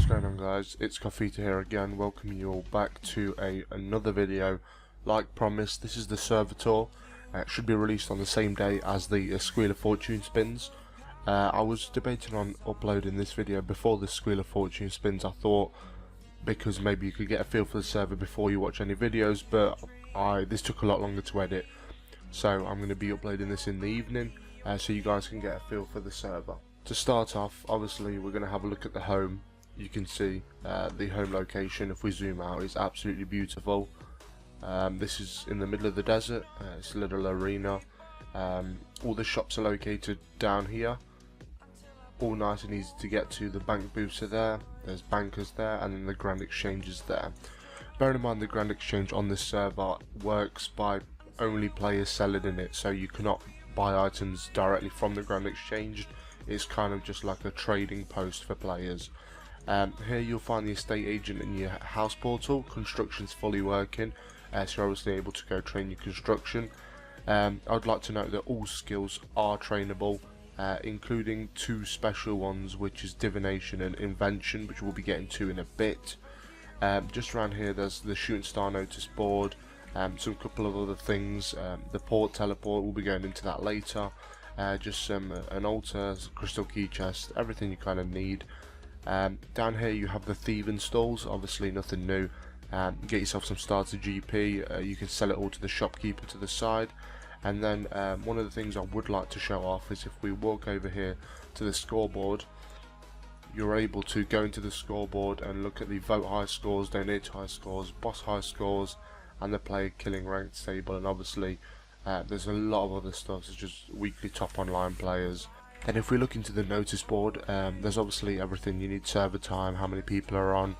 going on, guys? It's Coffeeta here again, welcoming you all back to another video. Like promised, this is the server tour. It should be released on the same day as the Squeal of Fortune spins. I was debating on uploading this video before the Squeal of Fortune spins. I thought because maybe you could get a feel for the server before you watch any videos, but this took a lot longer to edit, so I'm going to be uploading this in the evening so you guys can get a feel for the server. To start off, obviously we're going to have a look at the home. You can see the home location, if we zoom out, is absolutely beautiful. This is in the middle of the desert. It's a little arena. All the shops are located down here, all nice and easy to get to. The bank booths are there, there's bankers there, and then the Grand Exchange is there. Bear in mind the Grand Exchange on this server works by only players selling in it, so you cannot buy items directly from the Grand Exchange. It's kind of just like a trading post for players. Here you'll find the estate agent in your house portal. Construction's fully working, so you're obviously able to go train your construction. I'd like to note that all skills are trainable, including two special ones, which is divination and invention, which we'll be getting to in a bit. Just around here there's the shooting star notice board, some couple of other things. The port teleport, we'll be going into that later. Just an altar, crystal key chest, everything you kind of need. Down here you have the thieving stalls, obviously nothing new. Get yourself some starter GP, you can sell it all to the shopkeeper to the side. And then one of the things I would like to show off is if we walk over here to the scoreboard, you're able to go into the scoreboard and look at the vote high scores, donate high scores, boss high scores, and the player killing ranked table. And obviously there's a lot of other stuff, such as weekly top online players. And if we look into the notice board, there's obviously everything you need: server time, how many people are on,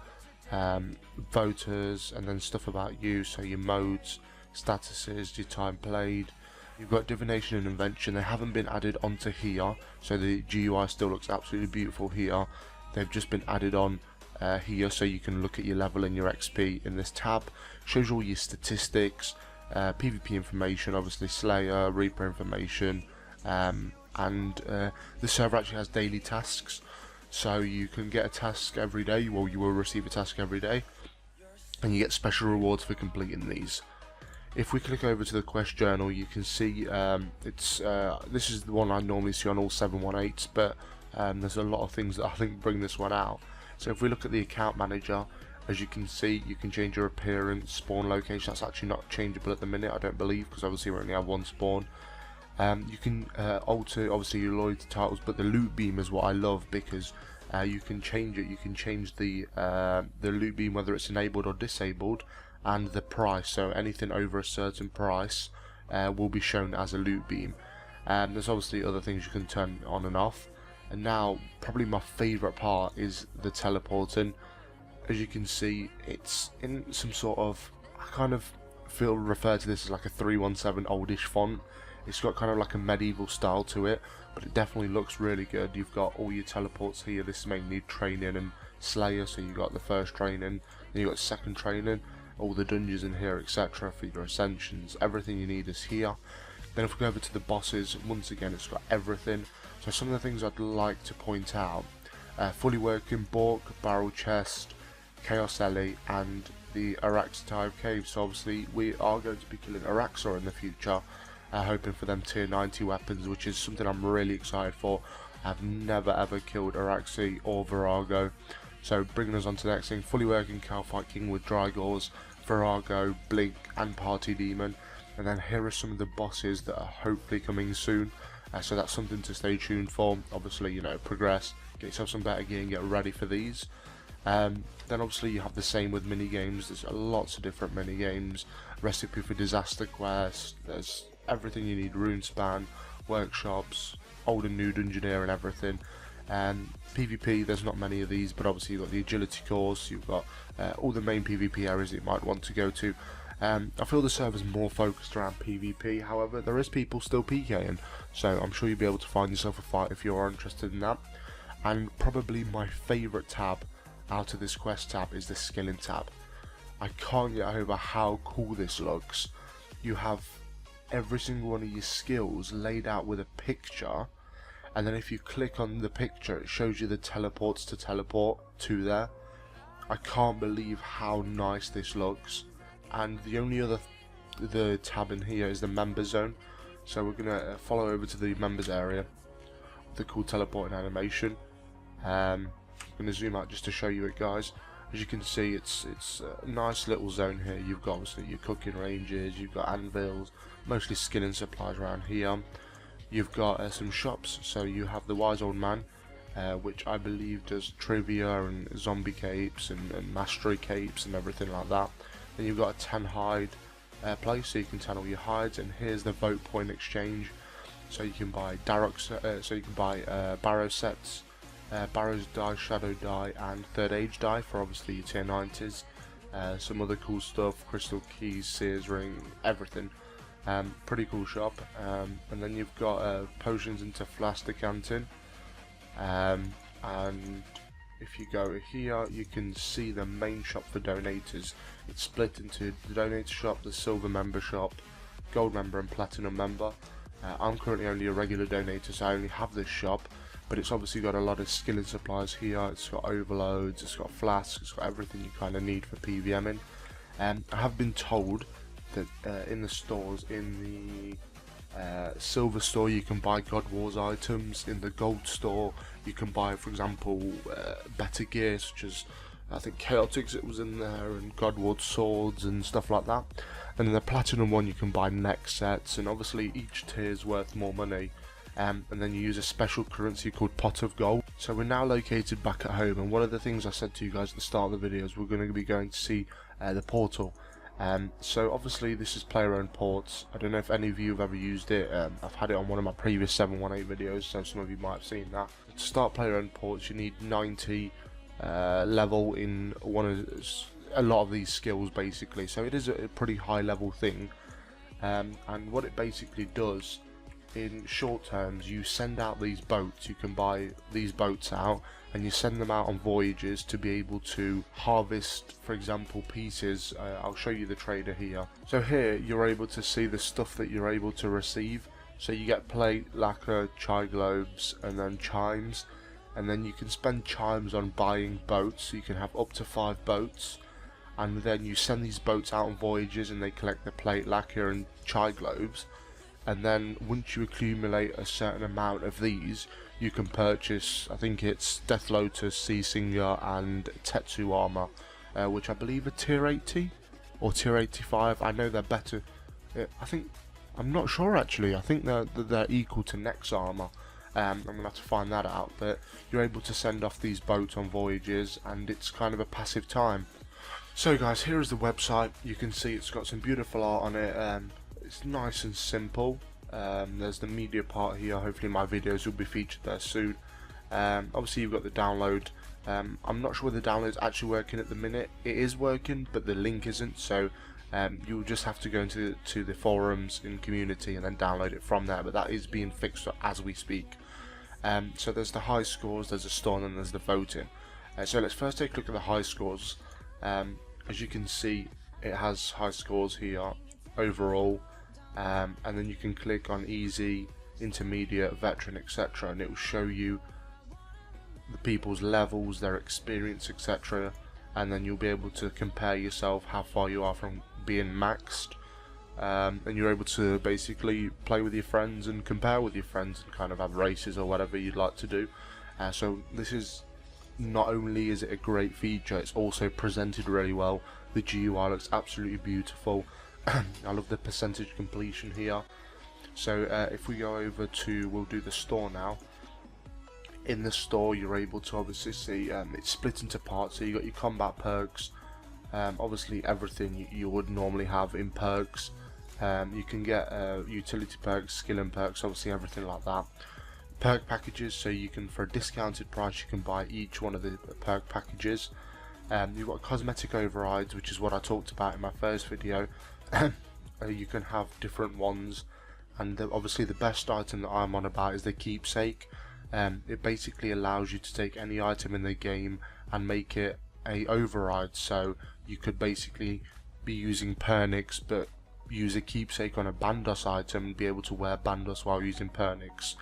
voters, and then stuff about you, so your modes, statuses, your time played. You've got divination and invention. They haven't been added onto here, so the GUI still looks absolutely beautiful here. They've just been added on here, so you can look at your level and your XP in this tab. Shows you all your statistics, PvP information, obviously Slayer, Reaper information, and the server actually has daily tasks, so you can get a task every day. Well, you will receive a task every day, and you get special rewards for completing these. If we click over to the quest journal, you can see this is the one I normally see on all 718s, but there's a lot of things that I think bring this one out. So if we look at the account manager, as you can see, you can change your appearance, spawn location. That's actually not changeable at the minute, I don't believe, because obviously we only have one spawn. You can alter obviously your loyalty titles, but the loot beam is what I love, because you can change it. You can change the loot beam, whether it's enabled or disabled, and the price. So anything over a certain price will be shown as a loot beam. There's obviously other things you can turn on and off. And now probably my favourite part is the teleporting. As you can see, it's in some sort of, I kind of refer to this as like a 317 oldish font. It's got kind of like a medieval style to it, but it definitely looks really good. You've got all your teleports here. This mainly training and Slayer, so you got the first training, then you got second training, all the dungeons in here, etc. for your ascensions. Everything you need is here. Then if we go over to the bosses, once again it's got everything. So some of the things I'd like to point out: fully working Bork, barrel chest, Chaos Ellie, and the Araxxor cave. So obviously we are going to be killing Araxxor in the future, hoping for them tier 90 weapons, which is something I'm really excited for. I've never ever killed Araxxor or Vorago. So bringing us on to the next thing: fully working Calfight King with Drygores, Vorago, Blink, and Party Demon. And then here are some of the bosses that are hopefully coming soon. So that's something to stay tuned for. Obviously, you know, progress, get yourself some better gear and get ready for these. Then obviously you have the same with mini games. There's lots of different mini games. Recipe for Disaster Quest. There's everything you need: RuneScape, workshops, old and new Dungeoneer, and everything. PvP, there's not many of these, but obviously you've got the agility course, you've got all the main PvP areas that you might want to go to. I feel the server's more focused around PvP, however there is people still PKing, so I'm sure you'll be able to find yourself a fight if you are interested in that. And probably my favourite tab out of this quest tab is the skilling tab. I can't get over how cool this looks. You have every single one of your skills laid out with a picture, and then if you click on the picture, it shows you the teleports to teleport to there. I can't believe how nice this looks. And the only other tab in here is the member zone, so we're gonna follow over to the members area, the cool teleporting animation. I'm gonna zoom out just to show you it, guys. As you can see, it's a nice little zone here. You've got obviously your cooking ranges, you've got anvils, mostly skin and supplies around here. You've got some shops, so you have the Wise Old Man, which I believe does trivia and zombie capes and mastery capes and everything like that. Then you've got a 10 hide place, so you can 10 all your hides, and here's the vote point exchange. So you can buy Barrow sets, Barrow's die, Shadow die, and Third Age die for obviously your tier 90s. Some other cool stuff, crystal keys, Sears ring, everything. Pretty cool shop. And then you've got potions into flask decanting. And if you go here, you can see the main shop for donators. It's split into the donator shop, the silver member shop, gold member, and platinum member. I'm currently only a regular donator, so I only have this shop, but it's obviously got a lot of skill and supplies here. It's got overloads, it's got flasks, it's got everything you kind of need for PVMing. I have been told that in the stores, in the silver store you can buy God Wars items, in the gold store you can buy, for example, better gear such as I think Chaotix it was in there, and God Wars swords and stuff like that. And in the platinum one you can buy neck sets, and obviously each tier is worth more money. And then you use a special currency called Pot of Gold. So we're now located back at home, and one of the things I said to you guys at the start of the video is we're going to be going to see the portal. So obviously this is player owned ports. I don't know if any of you have ever used it. I've had it on one of my previous 718 videos, so some of you might have seen that. To start player owned ports you need 90 level in a lot of these skills basically, so it is a pretty high level thing. And what it basically does, in short terms, you send out these boats. You can buy these boats out and you send them out on voyages to be able to harvest, for example, pieces. I'll show you the trader here. So here you're able to see the stuff that you're able to receive. So you get plate, lacquer, chai globes, and then chimes, and then you can spend chimes on buying boats, so you can have up to 5 boats, and then you send these boats out on voyages and they collect the plate, lacquer, and chai globes. And then once you accumulate a certain amount of these, you can purchase, I think it's Death Lotus, Sea Singer, and Tetsu armor, which I believe are tier 80 or tier 85. I know they're better. I'm not sure actually. I think they're equal to Nex armor. I'm gonna have to find that out. But you're able to send off these boats on voyages, and it's kind of a passive time. So guys, here is the website. You can see it's got some beautiful art on it. It's nice and simple. There's the media part here. Hopefully my videos will be featured there soon. Obviously you've got the download. I'm not sure whether the download is actually working at the minute. It is working, but the link isn't, so you'll just have to go into the forums in community and then download it from there, but that is being fixed as we speak. So there's the high scores, there's a store, and there's the voting. So let's first take a look at the high scores. As you can see, it has high scores here overall. And then you can click on easy, intermediate, veteran, etc., and it will show you the people's levels, their experience, etc., and then you'll be able to compare yourself how far you are from being maxed, and you're able to basically play with your friends and compare with your friends and kind of have races or whatever you'd like to do. So this is, not only is it a great feature, it's also presented really well. The GUI looks absolutely beautiful. I love the percentage completion here. So if we go over to, we'll do the store now. In the store you're able to obviously see it's split into parts. So you got your combat perks, obviously everything you would normally have in perks. You can get utility perks, skill and perks, obviously everything like that. Perk packages, so you can, for a discounted price, you can buy each one of the perk packages. You've got cosmetic overrides, which is what I talked about in my first video. You can have different ones, and obviously the best item that I'm on about is the keepsake. It basically allows you to take any item in the game and make it a override, so you could basically be using Pernix but use a keepsake on a Bandos item and be able to wear Bandos while using Pernix.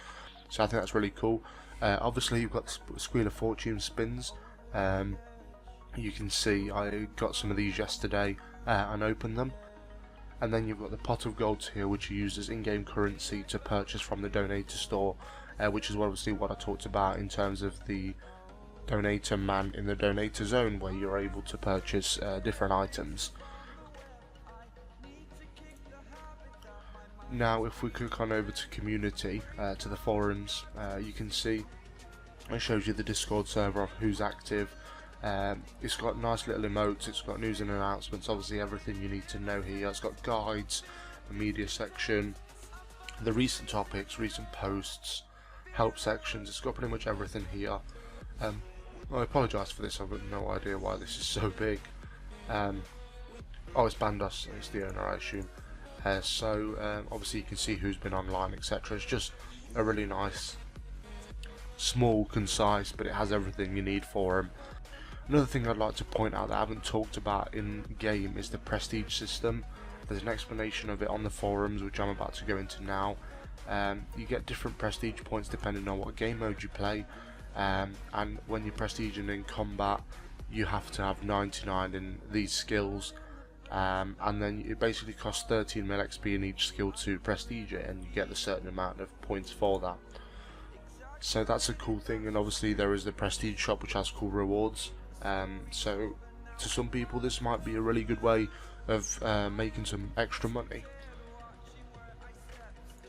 So I think that's really cool. Obviously you've got Squeal of Fortune spins. You can see I got some of these yesterday and opened them. And then you've got the pot of golds here, which are used as in-game currency to purchase from the donator store, which is obviously what I talked about in terms of the donator man in the donator zone, where you're able to purchase different items. Now if we click on over to community, to the forums, you can see it shows you the Discord server of who's active. It's got nice little emotes, it's got news and announcements, obviously everything you need to know here. It's got guides, the media section, the recent topics, recent posts, help sections. It's got pretty much everything here. I apologise for this, I've got no idea why this is so big. Oh, it's Bandos, it's the owner, I assume. Obviously you can see who's been online, etc. It's just a really nice, small, concise, but it has everything you need for him. Another thing I'd like to point out that I haven't talked about in game is the prestige system. There's an explanation of it on the forums, which I'm about to go into now. You get different prestige points depending on what game mode you play, and when you're prestiging in combat you have to have 99 in these skills, and then it basically costs 13 mil XP in each skill to prestige it, and you get a certain amount of points for that. So that's a cool thing, and obviously there is the prestige shop which has cool rewards. So to some people this might be a really good way of making some extra money.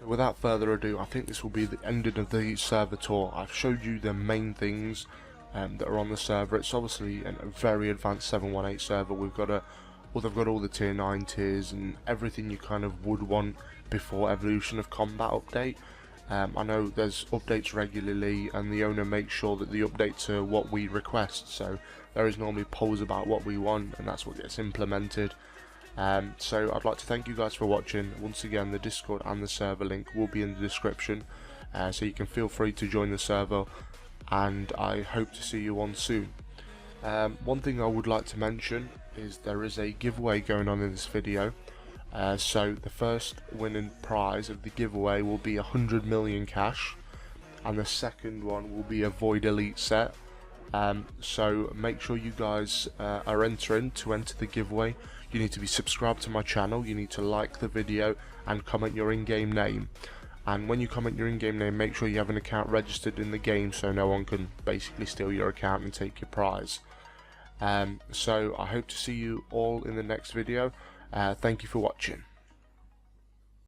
Without further ado, I think this will be the ending of the server tour. I've showed you the main things that are on the server. It's obviously a very advanced 718 server. They've got all the tier 9 tiers and everything you kind of would want before Evolution of Combat update. I know there's updates regularly, and the owner makes sure that the updates are what we request, so there is normally polls about what we want, and that's what gets implemented. So I'd like to thank you guys for watching. Once again, the Discord and the server link will be in the description, so you can feel free to join the server, and I hope to see you on soon. One thing I would like to mention is there is a giveaway going on in this video. So the first winning prize of the giveaway will be 100 million cash, and the second one will be a Void Elite set. So make sure you guys are entering to enter the giveaway. You need to be subscribed to my channel, you need to like the video and comment your in-game name. And when you comment your in-game name, make sure you have an account registered in the game so no one can basically steal your account and take your prize. So I hope to see you all in the next video. Thank you for watching.